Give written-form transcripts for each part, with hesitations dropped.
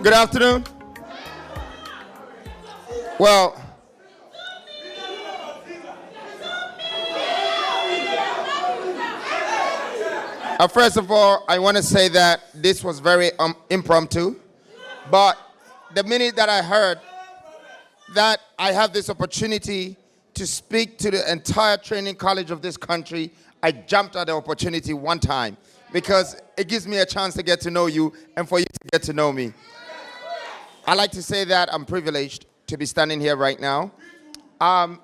Good afternoon. Well, first of all, I want to say that this was very impromptu, but the minute that I heard that I have this opportunity to speak to the entire training college of this country, I jumped at the opportunity one time because it gives me a chance to get to know you and for you to get to know me. I like to say that I'm privileged to be standing here right now. I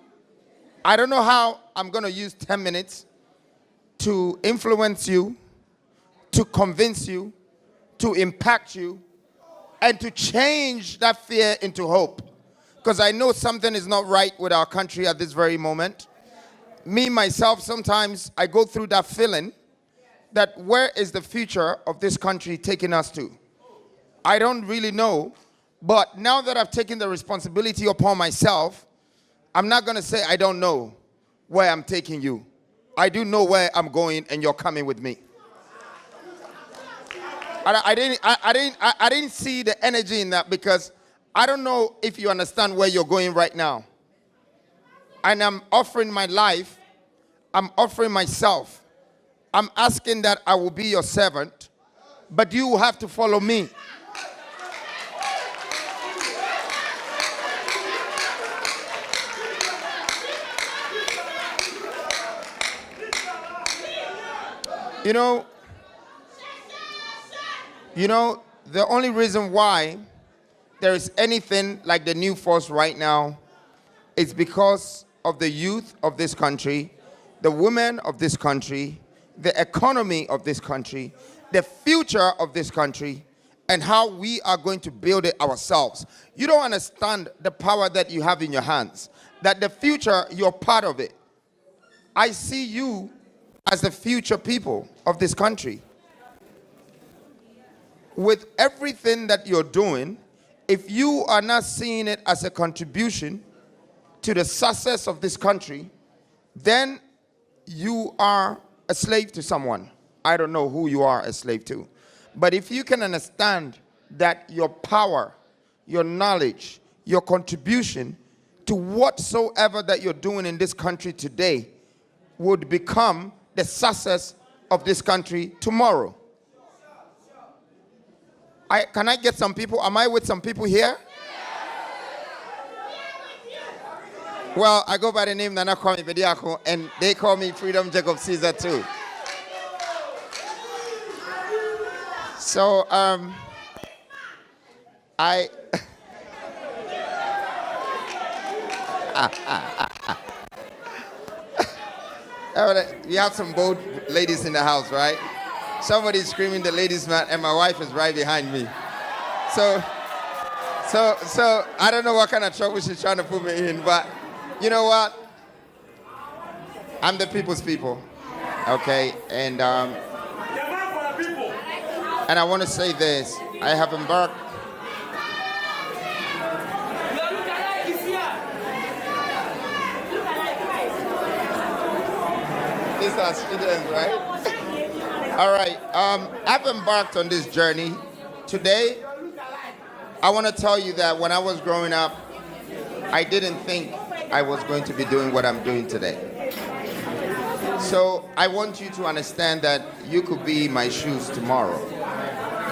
don't know how I'm going to use 10 minutes to influence you, to convince you, to impact you, and to change that fear into hope. Because I know something is not right with our country at this very moment. Me, myself, sometimes I go through that feeling that where is the future of this country taking us to? I don't really know, but now that I've taken the responsibility upon myself, I'm not going to say I don't know where I'm taking you. I do know where I'm going, and you're coming with me. I didn't see the energy in that because I don't know if you understand where you're going right now. And I'm offering my life. I'm offering myself. I'm asking that I will be your servant, but you will have to follow me. You know, the only reason why there is anything like the new force right now is because of the youth of this country, the women of this country, the economy of this country, the future of this country, and how we are going to build it ourselves. You don't understand the power that you have in your hands, that the future, you're part of it. I see you as the future people of this country. With everything that you're doing, if you are not seeing it as a contribution to the success of this country, then you are a slave to someone. I don't know who you are a slave to. But if you can understand that your power, your knowledge, your contribution to whatsoever that you're doing in this country today would become the success of this country tomorrow. Can I get some people? Am I with some people here? Well, I go by the name Nana Kwame Bediako, and they call me Freedom Jacob Caesar too. So, we have some bold ladies in the house, right? Somebody's screaming the ladies' man, and my wife is right behind me. So I don't know what kind of trouble she's trying to put me in, but you know what? I'm the people's people, okay? And I want to say this. I have embarked. These are students, right? All right, I've embarked on this journey. Today, I want to tell you that when I was growing up, I didn't think I was going to be doing what I'm doing today. So I want you to understand that you could be in my shoes tomorrow.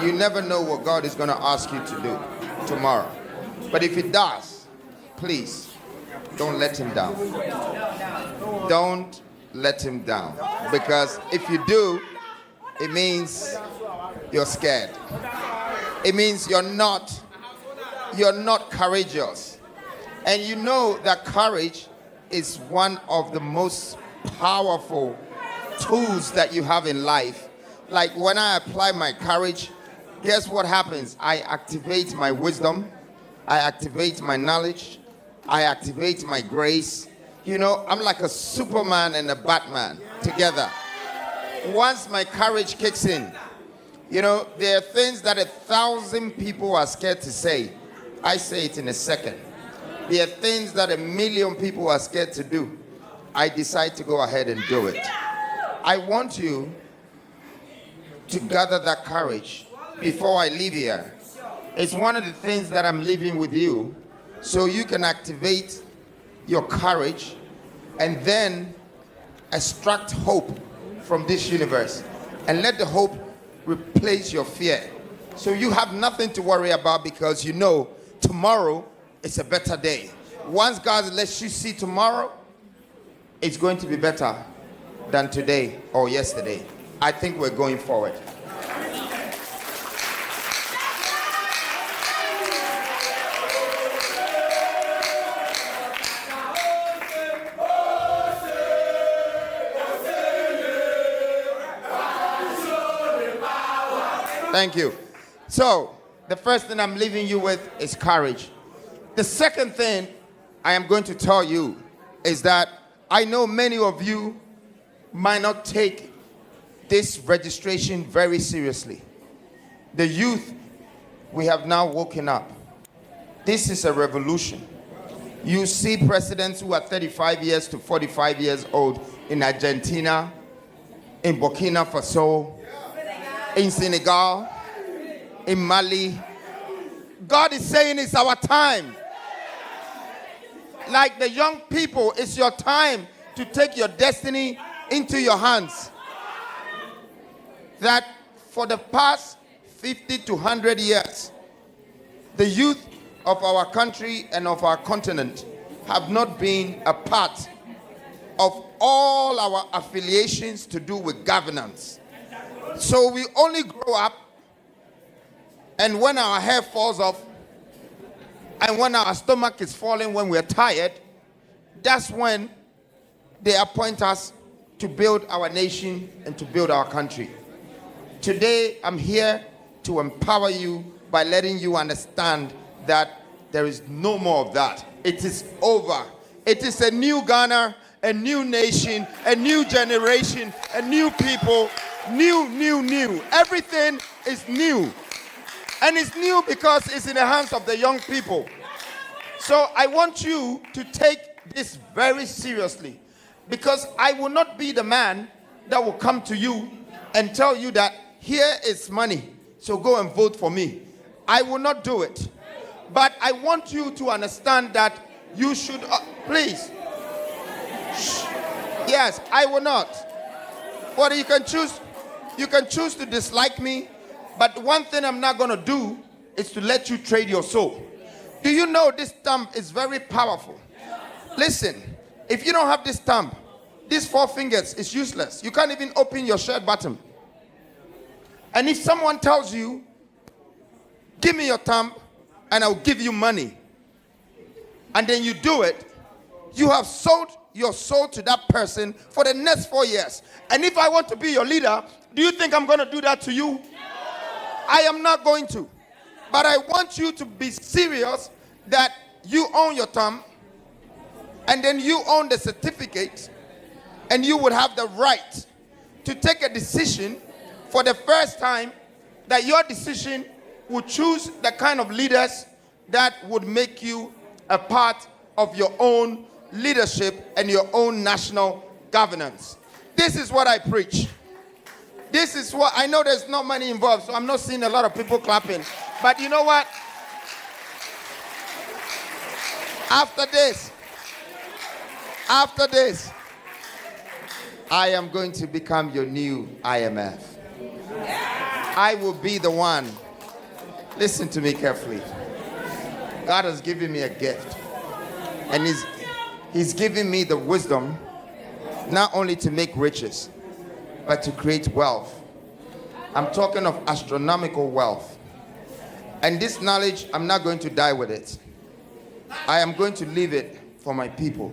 You never know what God is going to ask you to do tomorrow. But if it does, please, don't let him down. Don't let him down. Because if you do, it means you're scared. It means you're not courageous. And you know that courage is one of the most powerful tools that you have in life. Like when I apply my courage, guess what happens? I activate my wisdom. I activate my knowledge. I activate my grace. You know, I'm like a Superman and a Batman together. Once my courage kicks in, you know, there are things that 1,000 people are scared to say. I say it in a second. There are things that 1,000,000 people are scared to do. I decide to go ahead and do it. I want you to gather that courage before I leave here. It's one of the things that I'm leaving with you so you can activate your courage and then extract hope from this universe and let the hope replace your fear. So you have nothing to worry about because you know tomorrow is a better day. Once God lets you see tomorrow, it's going to be better than today or yesterday. I think we're going forward. Thank you. So, the first thing I'm leaving you with is courage. The second thing I am going to tell you is that I know many of you might not take this registration very seriously. The youth, we have now woken up. This is a revolution. You see presidents who are 35 years to 45 years old in Argentina, in Burkina Faso, in Senegal, in Mali. God is saying it's our time. Like the young people, it's your time to take your destiny into your hands. That for the past 50 to 100 years, the youth of our country and of our continent have not been a part of all our affiliations to do with governance. So we only grow up, and when our hair falls off, and when our stomach is falling, when we're tired, that's when they appoint us to build our nation and to build our country. Today, I'm here to empower you by letting you understand that there is no more of that. It is over. It is a new Ghana, a new nation, a new generation, a new people. New. Everything is new. And it's new because it's in the hands of the young people. So I want you to take this very seriously, because I will not be the man that will come to you and tell you that here is money, so go and vote for me. I will not do it. But I want you to understand that you should, please. Shh. Yes, I will not. But you can choose to dislike me, but one thing I'm not going to do is to let you trade your soul. Do you know this thumb is very powerful? Listen, if you don't have this thumb, these 4 fingers is useless. You can't even open your shirt button. And if someone tells you, give me your thumb and I'll give you money, and then you do it, you have sold your soul to that person for the next 4 years. And if I want to be your leader, do you think I'm going to do that to you? No. I am not going to. But I want you to be serious that you own your thumb, and then you own the certificate, and you would have the right to take a decision for the first time, that your decision would choose the kind of leaders that would make you a part of your own leadership and your own national governance. This is what I preach. This is what I know. There's no money involved, so I'm not seeing a lot of people clapping. But you know what? After this, I am going to become your new IMF. I will be the one. Listen to me carefully. God has given me a gift, and He's giving me the wisdom not only to make riches, but to create wealth. I'm talking of astronomical wealth. And this knowledge, I'm not going to die with it. I am going to leave it for my people.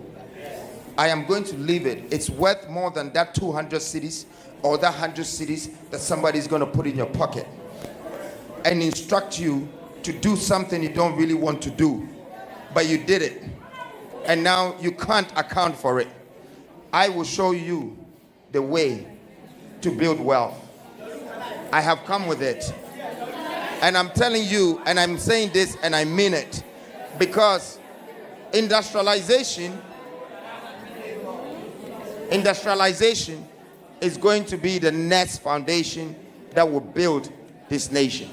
I am going to leave it. It's worth more than that 200 cities or that 100 cities that somebody's going to put in your pocket and instruct you to do something you don't really want to do, but you did it. And now you can't account for it. I will show you the way to build wealth. I have come with it. And I'm telling you, and I'm saying this and I mean it, because industrialization is going to be the next foundation that will build this nation.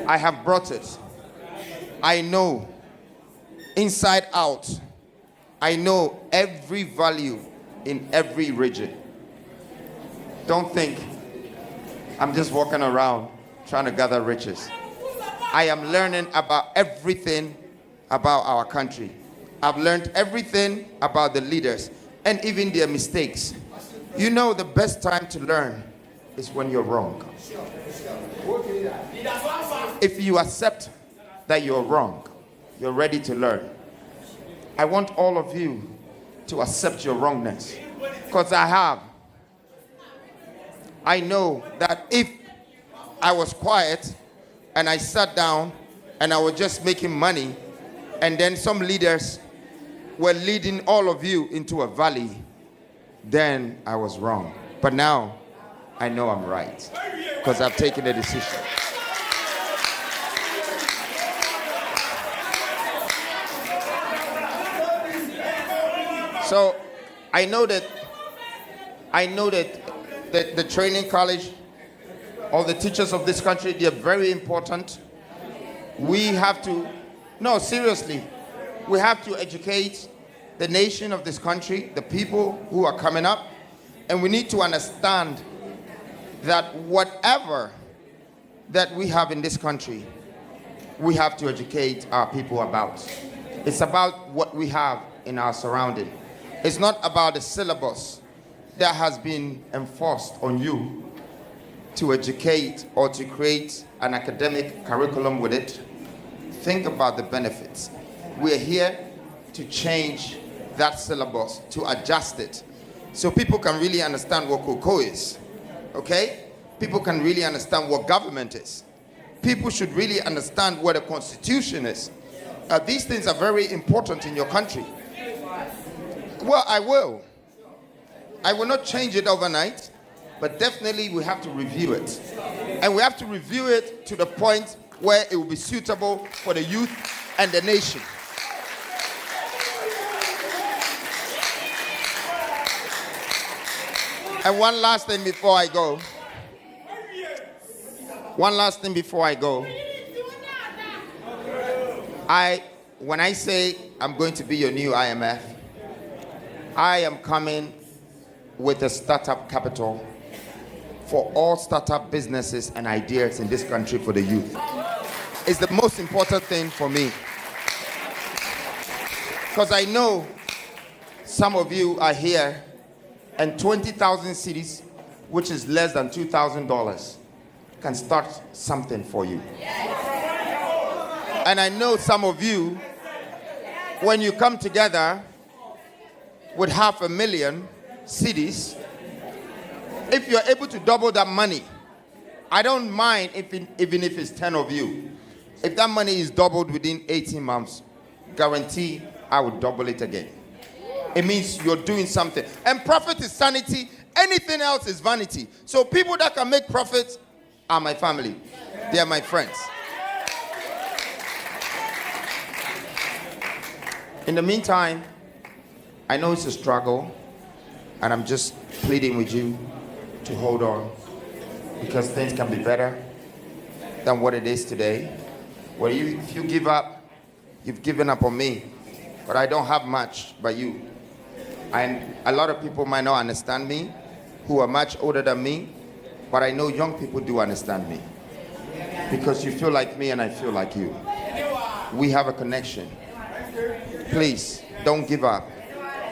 I have brought it. I know inside out. I know every value in every region. Don't think I'm just walking around trying to gather riches. I am learning about everything about our country. I've learned everything about the leaders and even their mistakes. You know, the best time to learn is when you're wrong. If you accept that you're wrong, you're ready to learn. I want all of you to accept your wrongness, because I know that if I was quiet and I sat down and I was just making money, and then some leaders were leading all of you into a valley, then I was wrong. But now I know I'm right, because I've taken a decision. So I know that the training college, all the teachers of this country, they're very important. We have to, no, seriously, we have to educate the nation of this country, the people who are coming up, and we need to understand that whatever that we have in this country, we have to educate our people about. It's about what we have in our surrounding. It's not about the syllabus that has been enforced on you to educate or to create an academic curriculum with it. Think about the benefits. We're here to change that syllabus, to adjust it, so people can really understand what cocoa is, okay? People can really understand what government is. People should really understand what a constitution is. These things are very important in your country. Well, I will not change it overnight, but definitely we have to review it. And we have to review it to the point where it will be suitable for the youth and the nation. And one last thing before I go. When I say I'm going to be your new IMF, I am coming with a startup capital for all startup businesses and ideas in this country for the youth. It's the most important thing for me. Because I know some of you are here and 20,000 cedis, which is less than $2,000, can start something for you. And I know some of you, when you come together with 500,000 cedis, if you're able to double that money, I don't mind even if it's 10 of you. If that money is doubled within 18 months, guarantee I will double it again. It means you're doing something. And profit is sanity. Anything else is vanity. So people that can make profits are my family. They are my friends. In the meantime, I know it's a struggle, and I'm just pleading with you to hold on, because things can be better than what it is today. Well, if you give up, you've given up on me, but I don't have much but you. And a lot of people might not understand me, who are much older than me, but I know young people do understand me, because you feel like me and I feel like you. We have a connection. Please, don't give up.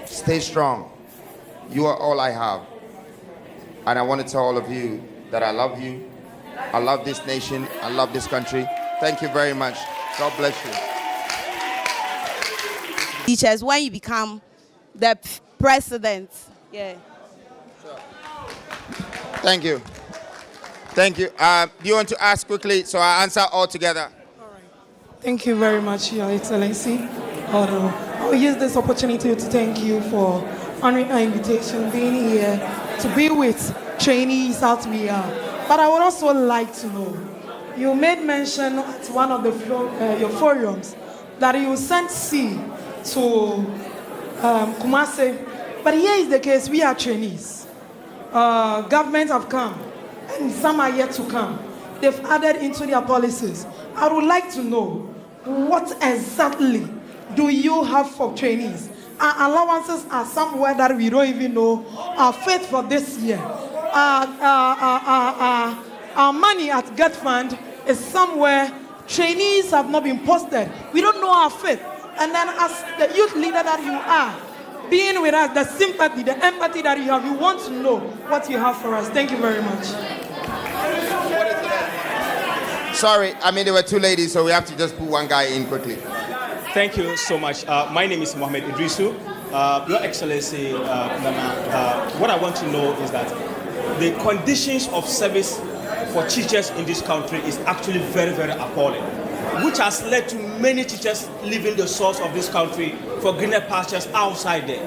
Stay strong. You are all I have. And I want to tell all of you that I love you. I love this nation. I love this country. Thank you very much. God bless you. Teachers, when you become the president. Yeah. Sure. Thank you. Thank you. Do you want to ask quickly so I answer all together? All right. Thank you very much, Your Excellency. I'll use this opportunity to thank you for honoring our invitation, being here to be with trainees out here. But I would also like to know, you made mention at one of your forums that you sent C to Kumasi. But here is the case, we are trainees. Governments have come, and some are yet to come. They've added into their policies I would like to know what exactly do you have for trainees? Our allowances are somewhere that we don't even know. Our faith for this year, our money at Get Fund is somewhere. Trainees have not been posted. We don't know our faith. And then as the youth leader that you are, being with us, the sympathy, the empathy that you have, you want to know what you have for us. Thank you very much. Sorry, I mean, there were two ladies, so we have to just put one guy in quickly. Thank you so much. My name is Mohammed Idrisu. Your Excellency, Nana, what I want to know is that the conditions of service for teachers in this country is actually very, very appalling, which has led to many teachers leaving the source of this country for greener pastures outside there.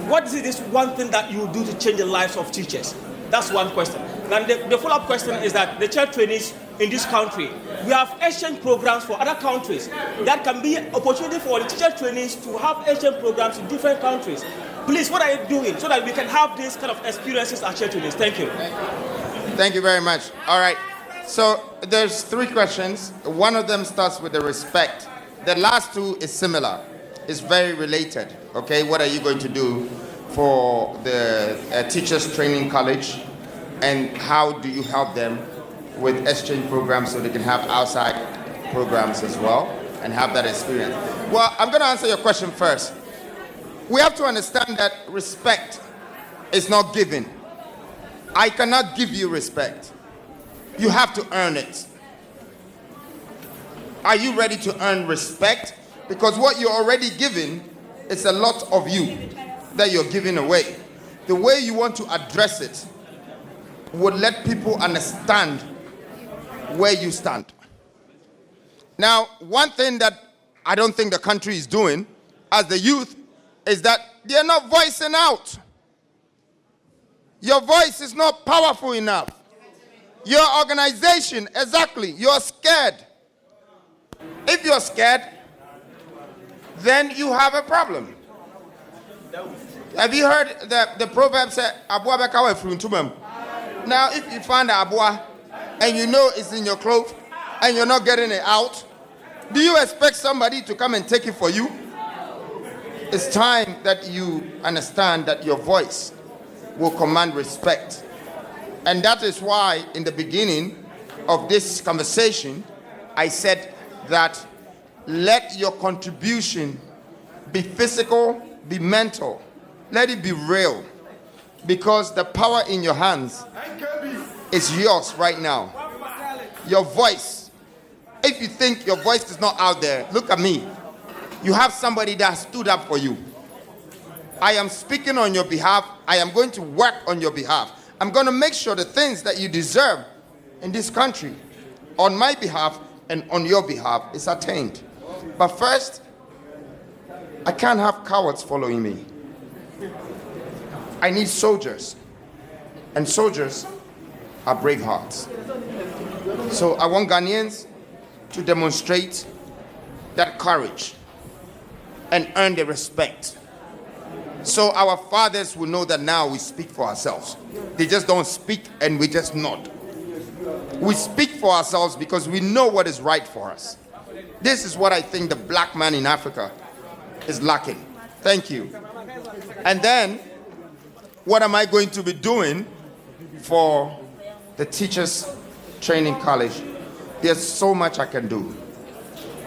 What is this one thing that you do to change the lives of teachers? That's one question. And the follow-up question is that the child trainees in this country, we have exchange programs for other countries. That can be an opportunity for the teacher trainees to have exchange programs in different countries. Please, what are you doing so that we can have these kind of experiences as child trainees? Thank you. Thank you very much. All right. So there's three questions. One of them starts with the respect. The last two is similar. It's very related. Okay, what are you going to do for the teachers training college, and how do you help them with exchange programs so they can have outside programs as well and have that experience? Well, I'm going to answer your question first. We have to understand that respect is not given. I cannot give you respect. You have to earn it. Are you ready to earn respect? Because what you're already given is a lot of you that you're giving away. The way you want to address it would let people understand where you stand. Now, one thing that I don't think the country is doing as the youth is that they're not voicing out. Your voice is not powerful enough. Your organization, exactly, you're scared. If you're scared, then you have a problem. Have you heard the proverb say, "Abua bekawe fruntumem"? Now, if you find abua and you know it's in your clothes and you're not getting it out, do you expect somebody to come and take it for you? It's time that you understand that your voice will command respect. And that is why in the beginning of this conversation, I said that let your contribution be physical, be mental. Let it be real. Because the power in your hands is yours right now. Your voice. If you think your voice is not out there, look at me. You have somebody that stood up for you. I am speaking on your behalf. I am going to work on your behalf. I'm going to make sure the things that you deserve in this country, on my behalf and on your behalf, is attained. But first, I can't have cowards following me. I need soldiers. And soldiers are brave hearts. So I want Ghanaians to demonstrate that courage and earn the respect. So our fathers will know that now we speak for ourselves. They just don't speak and we just nod. We speak for ourselves because we know what is right for us. This is what I think the black man in Africa is lacking. Thank you. And then, what am I going to be doing for the teachers training college? There's so much I can do.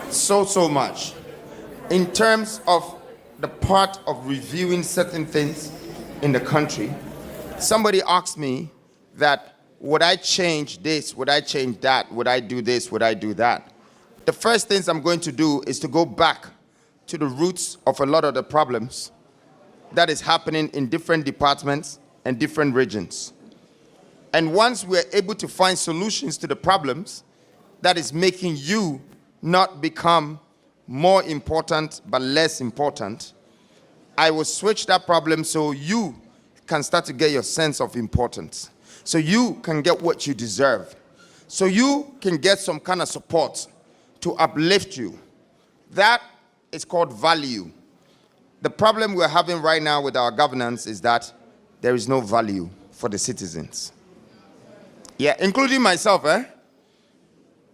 So much. In terms of the part of reviewing certain things in the country, somebody asked me that, would I change this? Would I change that? Would I do this? Would I do that? The first things I'm going to do is to go back to the roots of a lot of the problems that is happening in different departments and different regions. And once we're able to find solutions to the problems that is making you not become more important but less important, I will switch that problem so you can start to get your sense of importance. So you can get what you deserve. So you can get some kind of support to uplift you. That is called value. The problem we're having right now with our governance is that there is no value for the citizens. Yeah, including myself,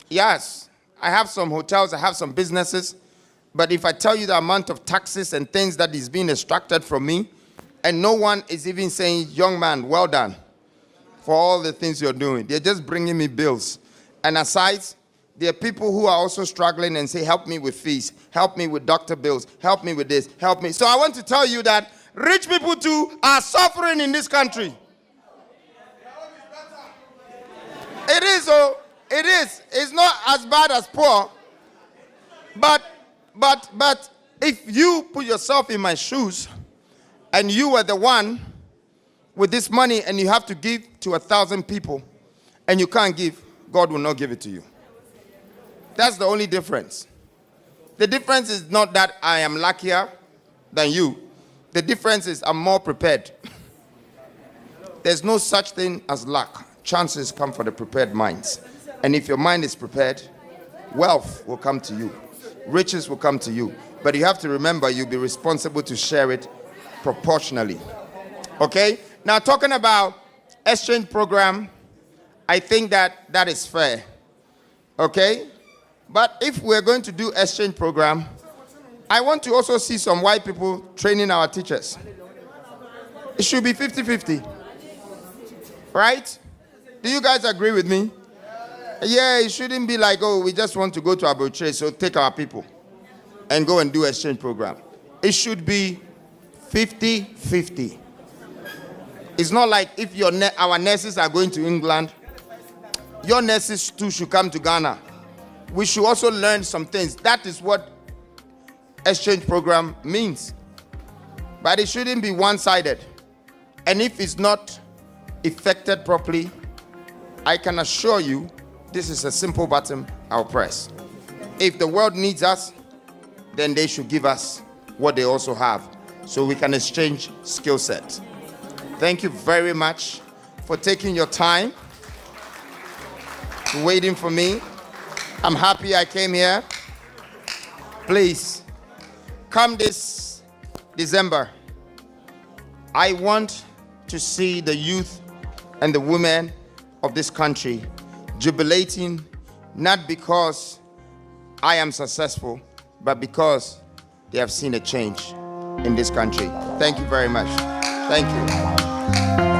Yes, I have some hotels, I have some businesses. But if I tell you the amount of taxes and things that is being extracted from me, and no one is even saying, young man, well done for all the things you're doing. They're just bringing me bills. And aside, there are people who are also struggling and say, help me with fees, help me with doctor bills, help me with this, help me. So I want to tell you that rich people too are suffering in this country. It is, oh, it is. It's not as bad as poor. But if you put yourself in my shoes and you were the one with this money and you have to give to 1,000 people and you can't give, God will not give it to you. That's the only difference. The difference is not that I am luckier than you. The difference is I'm more prepared. There's no such thing as luck. Chances come for the prepared minds. And if your mind is prepared, wealth will come to you. Riches will come to you. But you have to remember you'll be responsible to share it proportionally. Okay? Now, talking about exchange program, I think that is fair. Okay? But if we're going to do exchange program, I want to also see some white people training our teachers. It should be 50-50. Right? Do you guys agree with me? Yeah, it shouldn't be like, oh, we just want to go to Abuja, so take our people and go and do exchange program. It should be 50-50. It's not like if our nurses are going to England, your nurses too should come to Ghana. We should also learn some things. That is what exchange program means. But it shouldn't be one-sided. And if it's not effected properly, I can assure you, this is a simple button I'll press. If the world needs us, then they should give us what they also have so we can exchange skill sets. Thank you very much for taking your time, waiting for me. I'm happy I came here. Please, come this December, I want to see the youth and the women of this country jubilating, not because I am successful, but because they have seen a change in this country. Thank you very much. Thank you.